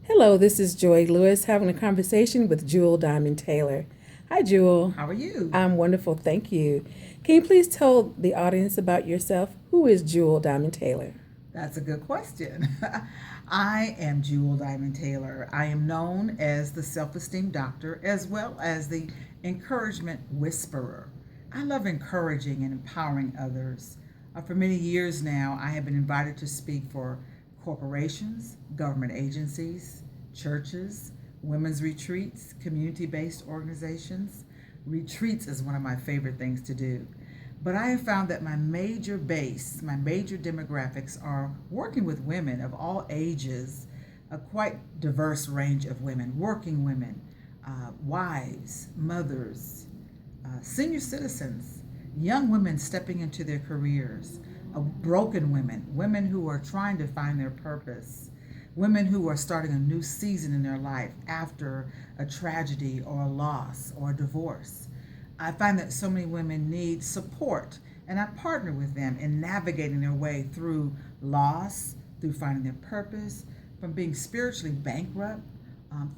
Hello, this is Joy Lewis having a conversation with Jewel Diamond Taylor. Hi, Jewel. How are you? I'm wonderful, thank you. Can you please tell the audience about yourself? Who is Jewel Diamond Taylor? That's a good question. I am Jewel Diamond Taylor. I am known as the self esteem doctor as well as the encouragement whisperer. I love encouraging and empowering others. For many years now, I have been invited to speak for corporations, government agencies, churches, women's retreats, community based organizations. Retreats is one of my favorite things to do. But I have found that my major demographics are working with women of all ages, a quite diverse range of women, working women, wives, mothers, senior citizens, young women stepping into their careers, broken women, women who are trying to find their purpose, women who are starting a new season in their life after a tragedy or a loss or a divorce. I find that so many women need support, and I partner with them in navigating their way through loss, through finding their purpose, from being spiritually bankrupt,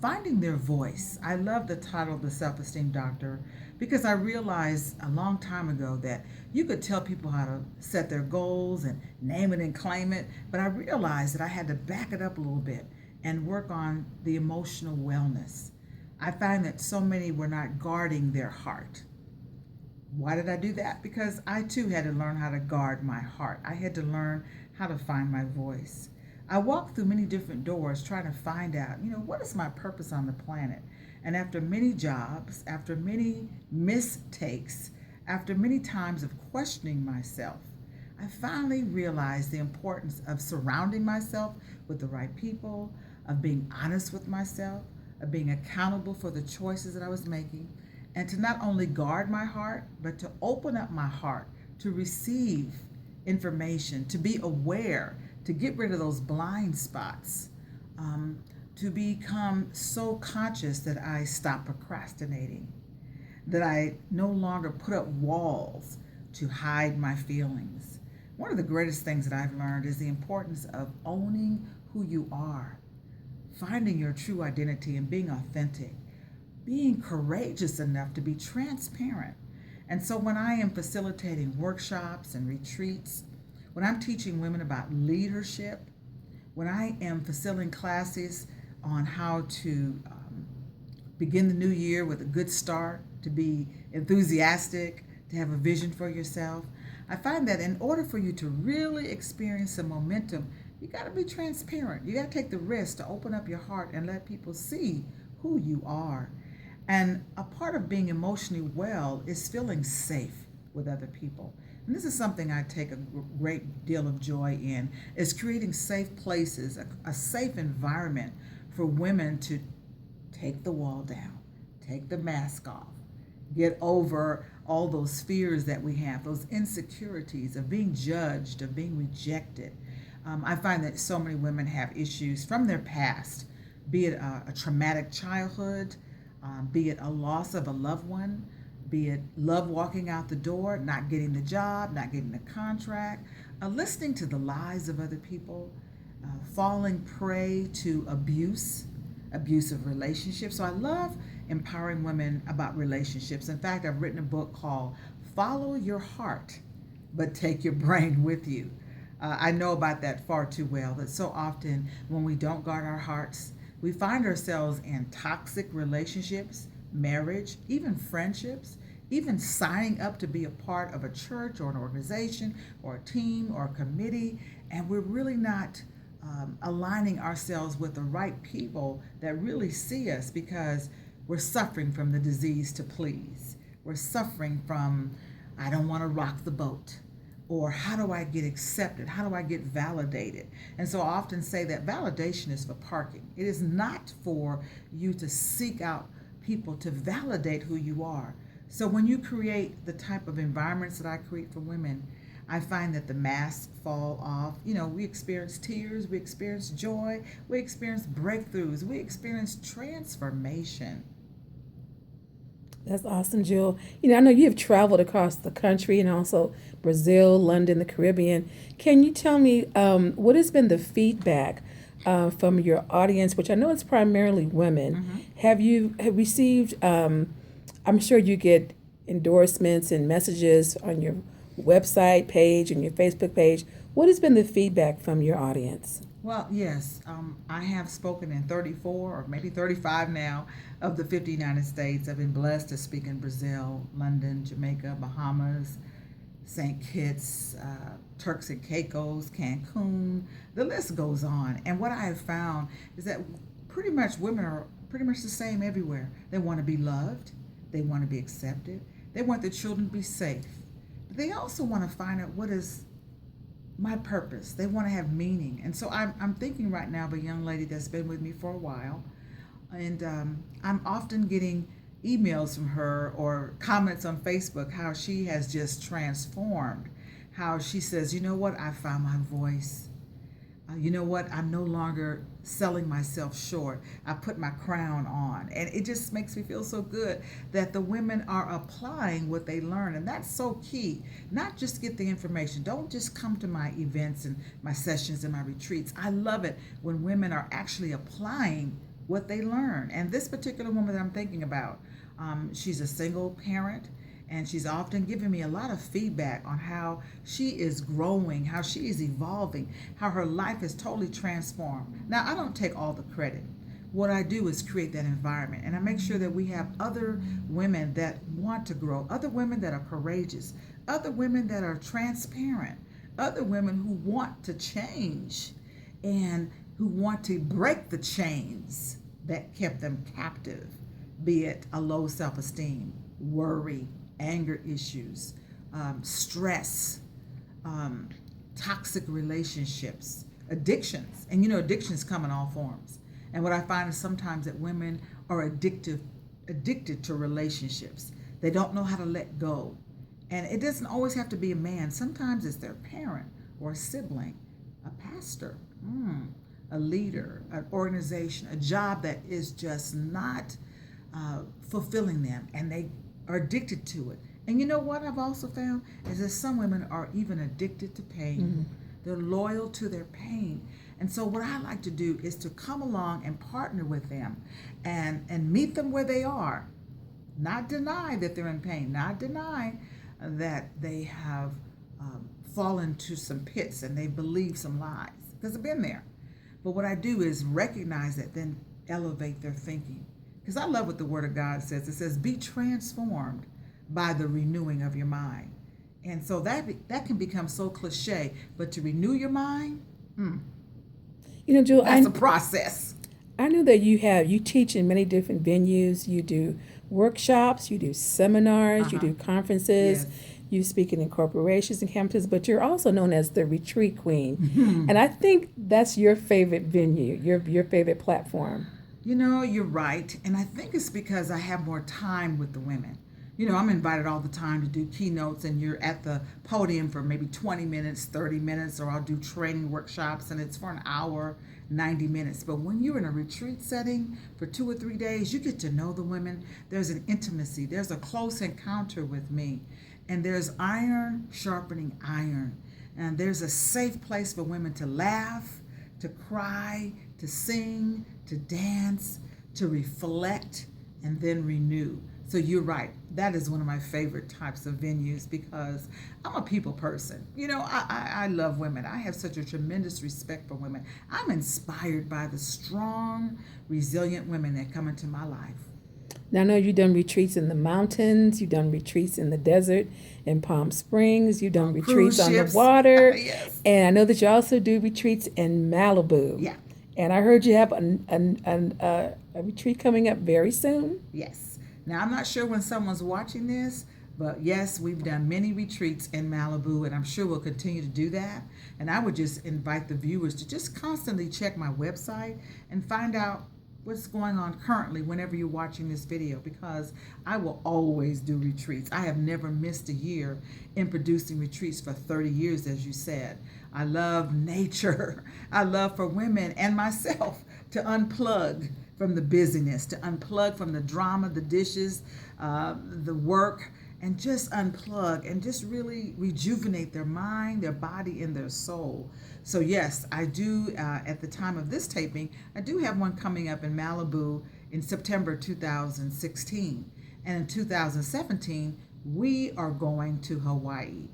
finding their voice. I love the title of the self esteem doctor because I realized a long time ago that you could tell people how to set their goals and name it and claim it, but I realized that I had to back it up a little bit and work on the emotional wellness. I find that so many were not guarding their heart. Why did I do that? Because I too had to learn how to guard my heart. I had to learn how to find my voice. I walked through many different doors trying to find out, what is my purpose on the planet? And after many jobs, after many mistakes, after many times of questioning myself, I finally realized the importance of surrounding myself with the right people, of being honest with myself, of being accountable for the choices that I was making, and to not only guard my heart, but to open up my heart to receive information, to be aware, to get rid of those blind spots, to become so conscious that I stop procrastinating, that I no longer put up walls to hide my feelings. One of the greatest things that I've learned is the importance of owning who you are, finding your true identity and being authentic, being courageous enough to be transparent. And so when I am facilitating workshops and retreats, when I'm teaching women about leadership, when I am facilitating classes on how to begin the new year with a good start, to be enthusiastic, to have a vision for yourself, I find that in order for you to really experience some momentum, you got to be transparent. You got to take the risk to open up your heart and let people see who you are. And a part of being emotionally well is feeling safe with other people. And this is something I take a great deal of joy in, is creating safe places, a safe environment for women to take the wall down, take the mask off, get over all those fears that we have, those insecurities of being judged, of being rejected. I find that so many women have issues from their past, be it a traumatic childhood, be it a loss of a loved one, be it love walking out the door, not getting the job, not getting the contract, listening to the lies of other people, falling prey to abusive relationships. So I love empowering women about relationships. In fact, I've written a book called Follow Your Heart, but Take Your Brain with You. I know about that far too well, that so often when we don't guard our hearts, we find ourselves in toxic relationships, marriage, even friendships, even signing up to be a part of a church or an organization or a team or a committee, and we're really not aligning ourselves with the right people that really see us because we're suffering from the disease to please. We're suffering from, I don't want to rock the boat. Or how do I get accepted? How do I get validated? And so I often say that validation is for parking. It is not for you to seek out people to validate who you are. So when you create the type of environments that I create for women, I find that the masks fall off. We experience tears, we experience joy, we experience breakthroughs, we experience transformation. That's awesome, Jewel. I know you have traveled across the country and also Brazil, London, the Caribbean. Can you tell me what has been the feedback from your audience, which I know it's primarily women. Have received? I'm sure you get endorsements and messages on your website page and your Facebook page. What has been the feedback from your audience? Well, yes, I have spoken in 34 or maybe 35 now of the 50 United States. I've been blessed to speak in Brazil, London, Jamaica, Bahamas, St. Kitts, Turks and Caicos, Cancun. The list goes on. And what I have found is that pretty much women are pretty much the same everywhere. They want to be loved, they want to be accepted, they want their children to be safe. But they also want to find out what is my purpose. They want to have meaning. And so I'm thinking right now of a young lady that's been with me for a while. And I'm often getting emails from her or comments on Facebook how she has just transformed. How she says, you know what, I found my voice. You know what, I'm no longer selling myself short. I put my crown on. And it just makes me feel so good that the women are applying what they learn. And that's so key. Not just get the information. Don't just come to my events and my sessions and my retreats. I love it when women are actually applying what they learn. And this particular woman that I'm thinking about, she's a single parent. And she's often giving me a lot of feedback on how she is growing, how she is evolving, how her life is totally transformed. Now, I don't take all the credit. What I do is create that environment. And I make sure that we have other women that want to grow, other women that are courageous, other women that are transparent, other women who want to change and who want to break the chains that kept them captive, be it a low self-esteem, worry, anger issues, stress, toxic relationships, addictions. And addictions come in all forms. And what I find is sometimes that women are addicted to relationships. They don't know how to let go. And it doesn't always have to be a man. Sometimes it's their parent or a sibling, a pastor, a leader, an organization, a job that is just not fulfilling them. And they are addicted to it. And you know what I've also found is that some women are even addicted to pain. They're loyal to their pain. And so what I like to do is to come along and partner with them and meet them where they are. Not deny that they're in pain, not deny that they have fallen to some pits and they believe some lies, because I've been there. But what I do is recognize that, then elevate their thinking. Because I love what the Word of God says. It says, be transformed by the renewing of your mind. And so that can become so cliche, but to renew your mind, Jewel, that's a process. I know that you teach in many different venues. You do workshops, you do seminars, you do conferences, Yes. you speak in corporations and campuses, but you're also known as the retreat queen. And I think that's your favorite venue, your favorite platform. You're right. And I think it's because I have more time with the women. I'm invited all the time to do keynotes, and you're at the podium for maybe 20 minutes, 30 minutes, or I'll do training workshops, and it's for an hour, 90 minutes. But when you're in a retreat setting for 2 or 3 days, you get to know the women. There's an intimacy. There's a close encounter with me. And there's iron sharpening iron. And there's a safe place for women to laugh, to cry, to sing, to dance, to reflect, and then renew. So you're right. That is one of my favorite types of venues because I'm a people person. I love women. I have such a tremendous respect for women. I'm inspired by the strong, resilient women that come into my life. Now, I know you've done retreats in the mountains, you've done retreats in the desert, in Palm Springs, you've done retreats on the water. Yes. And I know that you also do retreats in Malibu. Yeah. And I heard you have a retreat coming up very soon. Yes. Now, I'm not sure when someone's watching this, but yes, we've done many retreats in Malibu, and I'm sure we'll continue to do that. And I would just invite the viewers to just constantly check my website and find out what's going on currently whenever you're watching this video, because I will always do retreats. I have never missed a year in producing retreats for 30 years, as you said. I love nature. I love for women and myself to unplug from the busyness, to unplug from the drama, the dishes, the work, and just unplug and just really rejuvenate their mind, their body, and their soul. So, yes, I do, at the time of this taping, I do have one coming up in Malibu in September 2016. And in 2017, we are going to Hawaii.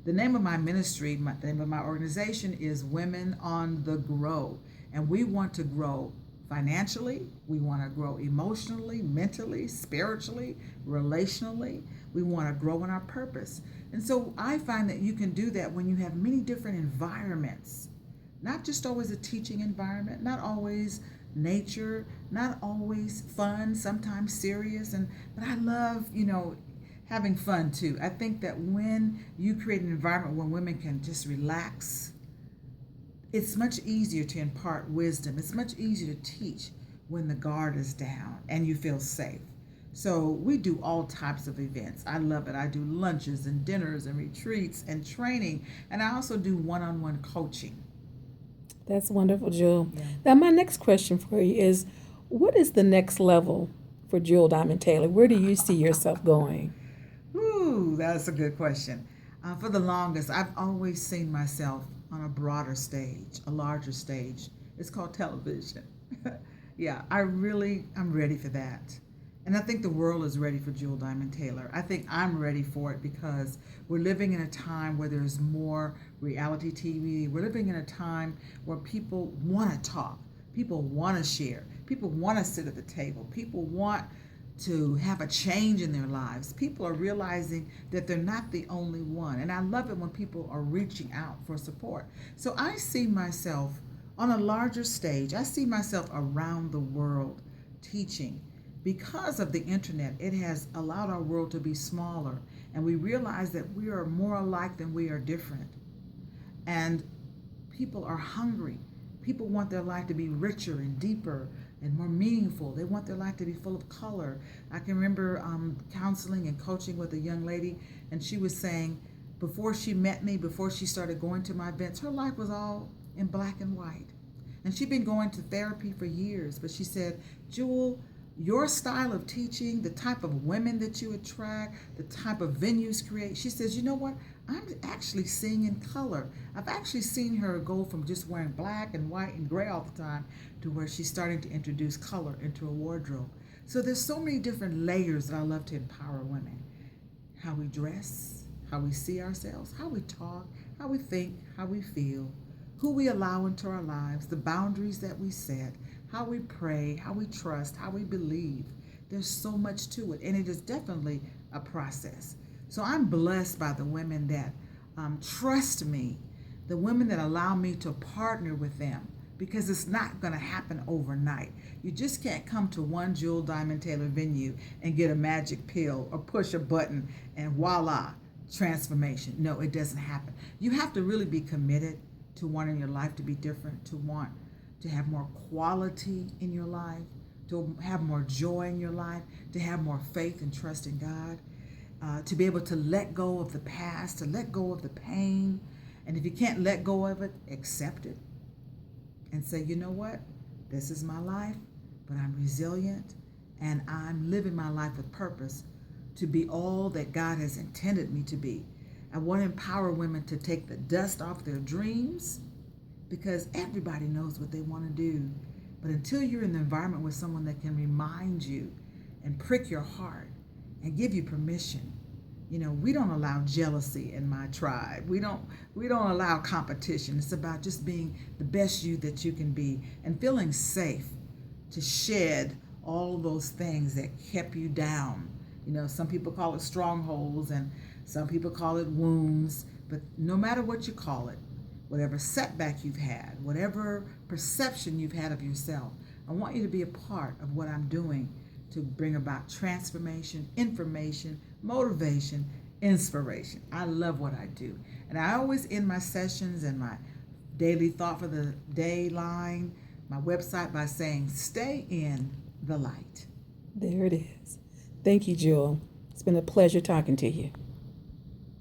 The name of my ministry, the name of my organization is Women on the Grow. And we want to grow financially, we want to grow emotionally, mentally, spiritually, relationally. We want to grow in our purpose. And so I find that you can do that when you have many different environments, not just always a teaching environment, not always nature, not always fun, sometimes serious. But I love, having fun too. I think that when you create an environment where women can just relax, it's much easier to impart wisdom. It's much easier to teach when the guard is down and you feel safe. So we do all types of events. I love it. I do lunches and dinners and retreats and training, and I also do one-on-one coaching. That's wonderful, Jewel. Yeah. Now, my next question for you is, what is the next level for Jewel Diamond Taylor? Where do you see yourself going? Ooh, that's a good question. For the longest, I've always seen myself on a broader stage, a larger stage. It's called television. Yeah, I'm ready for that. And I think the world is ready for Jewel Diamond Taylor. I think I'm ready for it because we're living in a time where there's more reality TV. We're living in a time where people want to talk. People want to share. People want to sit at the table. People want to have a change in their lives. People are realizing that they're not the only one. And I love it when people are reaching out for support. So I see myself on a larger stage. I see myself around the world teaching. Because of the internet, it has allowed our world to be smaller, and we realize that we are more alike than we are different. And people are hungry. People want their life to be richer and deeper and more meaningful. They want their life to be full of color. I can remember counseling and coaching with a young lady, and she was saying before she met me, before she started going to my events, her life was all in black and white. And she'd been going to therapy for years, but she said, Jewel, your style of teaching, the type of women that you attract, the type of venues create. She says, you know what? I'm actually seeing in color. I've actually seen her go from just wearing black and white and gray all the time to where she's starting to introduce color into a wardrobe. So there's so many different layers that I love to empower women. How we dress, how we see ourselves, how we talk, how we think, how we feel, who we allow into our lives, the boundaries that we set, how we pray, how we trust, how we believe. There's so much to it, and it is definitely a process. So I'm blessed by the women that trust me, the women that allow me to partner with them, because it's not going to happen overnight. You just can't come to one Jewel Diamond Taylor venue and get a magic pill or push a button and voila, transformation. No, it doesn't happen. You have to really be committed to wanting your life to be different, to want to have more quality in your life, to have more joy in your life, to have more faith and trust in God, to be able to let go of the past, to let go of the pain. And if you can't let go of it, accept it and say, you know what? This is my life, but I'm resilient and I'm living my life with purpose to be all that God has intended me to be. I want to empower women to take the dust off their dreams, because everybody knows what they want to do. But until you're in the environment with someone that can remind you and prick your heart and give you permission, we don't allow jealousy in my tribe. We don't allow competition. It's about just being the best you that you can be and feeling safe to shed all of those things that kept you down. Some people call it strongholds and some people call it wounds, but no matter what you call it, whatever setback you've had, whatever perception you've had of yourself, I want you to be a part of what I'm doing to bring about transformation, information, motivation, inspiration. I love what I do. And I always end my sessions and my daily thought for the day line, my website, by saying, stay in the light. There it is. Thank you, Jewel. It's been a pleasure talking to you.